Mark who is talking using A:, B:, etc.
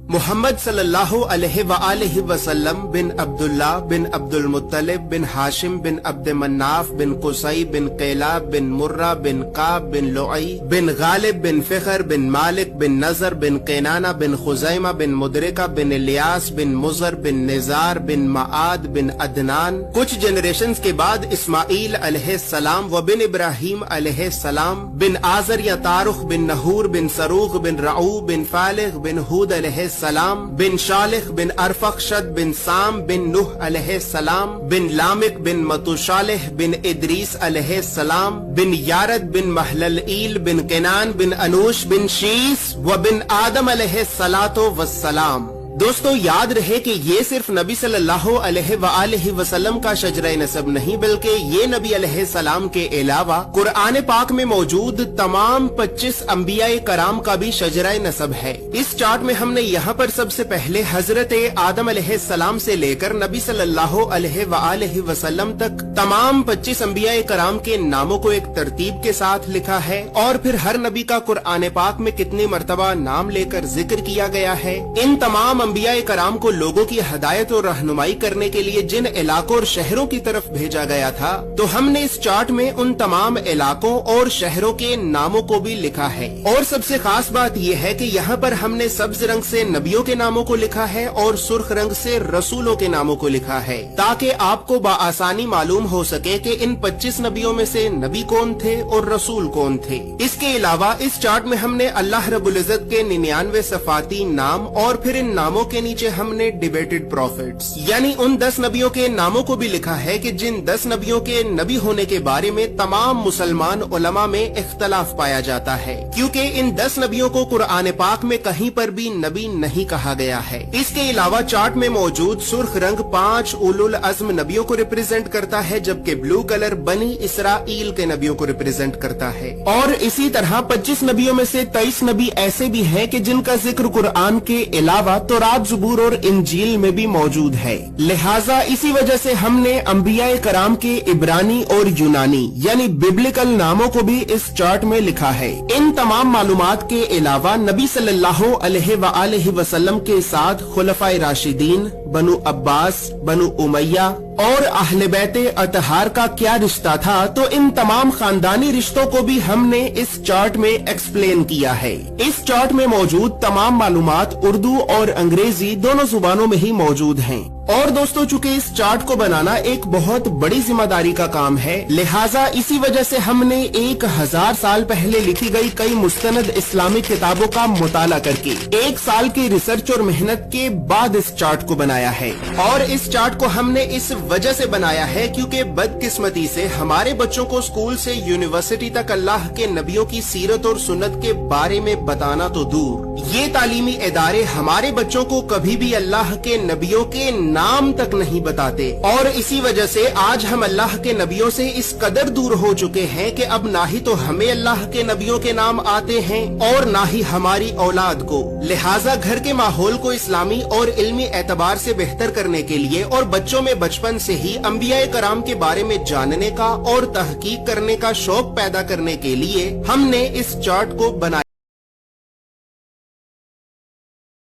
A: محمد صلی اللہ علیہ وآلہ وسلم بن عبداللہ بن عبد المطلب بن ہاشم بن عبد مناف بن قصی بن قیلاب بن مرہ بن قاب بن لعی بن غالب بن فخر بن مالک بن نظر بن قینانہ بن خزیمہ بن مدرکہ بن الیاس بن مزر بن نزار بن معاد بن عدنان۔ کچھ جنریشنز کے بعد اسماعیل علیہ السلام و بن ابراہیم علیہ السلام بن آزر یا تارخ بن نحور بن سروغ بن رعو بن فالغ بن ہود علیہ السلام بن شالخ بن ارفخشد بن سام بن نوح علیہ السلام بن لامک بن متوشالح بن ادریس علیہ السلام بن یارد بن محللئیل بن کنان بن انوش بن شیس و بن آدم علیہ السلام۔ دوستو یاد رہے کہ یہ صرف نبی صلی اللہ علیہ وآلہ وسلم کا شجرہ نسب نہیں بلکہ یہ نبی علیہ السلام کے علاوہ قرآن پاک میں موجود تمام 25 انبیاء کرام کا بھی شجرہ نسب ہے۔ اس چارٹ میں ہم نے یہاں پر سب سے پہلے حضرت آدم علیہ السلام سے لے کر نبی صلی اللہ علیہ وآلہ وسلم تک تمام 25 انبیاء کرام کے ناموں کو ایک ترتیب کے ساتھ لکھا ہے، اور پھر ہر نبی کا قرآن پاک میں کتنی مرتبہ نام لے کر ذکر کیا گیا ہے۔ ان تمام انبیاء کرام کو لوگوں کی ہدایت اور رہنمائی کرنے کے لیے جن علاقوں اور شہروں کی طرف بھیجا گیا تھا، تو ہم نے اس چارٹ میں ان تمام علاقوں اور شہروں کے ناموں کو بھی لکھا ہے۔ اور سب سے خاص بات یہ ہے کہ یہاں پر ہم نے سبز رنگ سے نبیوں کے ناموں کو لکھا ہے اور سرخ رنگ سے رسولوں کے ناموں کو لکھا ہے، تاکہ آپ کو بآسانی معلوم ہو سکے کہ ان 25 نبیوں میں سے نبی کون تھے اور رسول کون تھے۔ اس کے علاوہ اس چارٹ میں ہم نے اللہ رب العزت کے 99 صفاتی نام اور پھر ان ناموں کے نیچے ہم نے ڈیبیٹڈ پروفیٹس یعنی ان 10 نبیوں کے ناموں کو بھی لکھا ہے کہ جن 10 نبیوں کے نبی ہونے کے بارے میں تمام مسلمان علماء میں اختلاف پایا جاتا ہے، کیونکہ ان 10 نبیوں کو قرآن پاک میں کہیں پر بھی نبی نہیں کہا گیا ہے۔ اس کے علاوہ چارٹ میں موجود سرخ رنگ 5 اولو العزم نبیوں کو ریپرزینٹ کرتا ہے، جبکہ بلو کلر بنی اسرائیل کے نبیوں کو ریپرزینٹ کرتا ہے۔ اور اسی طرح 25 نبیوں میں سے 23 نبی ایسے بھی ہیں کہ جن کا ذکر قرآن کے علاوہ تورات، زبور اور انجیل میں بھی موجود ہے۔ لہٰذا اسی وجہ سے ہم نے انبیاء کرام کے عبرانی اور یونانی یعنی ببلکل ناموں کو بھی اس چارٹ میں لکھا ہے۔ ان تمام معلومات کے علاوہ نبی صلی اللہ علیہ وآلہ وسلم کے ساتھ خلفائے راشدین، بنو عباس، بنو امیہ اور اہل بیت اطہار کا کیا رشتہ تھا، تو ان تمام خاندانی رشتوں کو بھی ہم نے اس چارٹ میں ایکسپلین کیا ہے۔ اس چارٹ میں موجود تمام معلومات اردو اور انگریزی دونوں زبانوں میں ہی موجود ہیں۔ اور دوستو چونکہ اس چارٹ کو بنانا ایک بہت بڑی ذمہ داری کا کام ہے، لہٰذا اسی وجہ سے ہم نے 1000 سال پہلے لکھی گئی کئی مستند اسلامی کتابوں کا مطالعہ کر کے 1 سال کی ریسرچ اور محنت کے بعد اس چارٹ کو بنایا ہے۔ اور اس چارٹ کو ہم نے اس وجہ سے بنایا ہے کیونکہ بدقسمتی سے ہمارے بچوں کو اسکول سے یونیورسٹی تک اللہ کے نبیوں کی سیرت اور سنت کے بارے میں بتانا تو دور، یہ تعلیمی ادارے ہمارے بچوں کو کبھی بھی اللہ کے نبیوں کے نام تک نہیں بتاتے، اور اسی وجہ سے آج ہم اللہ کے نبیوں سے اس قدر دور ہو چکے ہیں کہ اب نہ ہی تو ہمیں اللہ کے نبیوں کے نام آتے ہیں اور نہ ہی ہماری اولاد کو۔ لہٰذا گھر کے ماحول کو اسلامی اور علمی اعتبار سے بہتر کرنے کے لیے اور بچوں میں بچپن سے ہی انبیاء کرام کے بارے میں جاننے کا اور تحقیق کرنے کا شوق پیدا کرنے کے لیے ہم نے اس چارٹ کو بنایا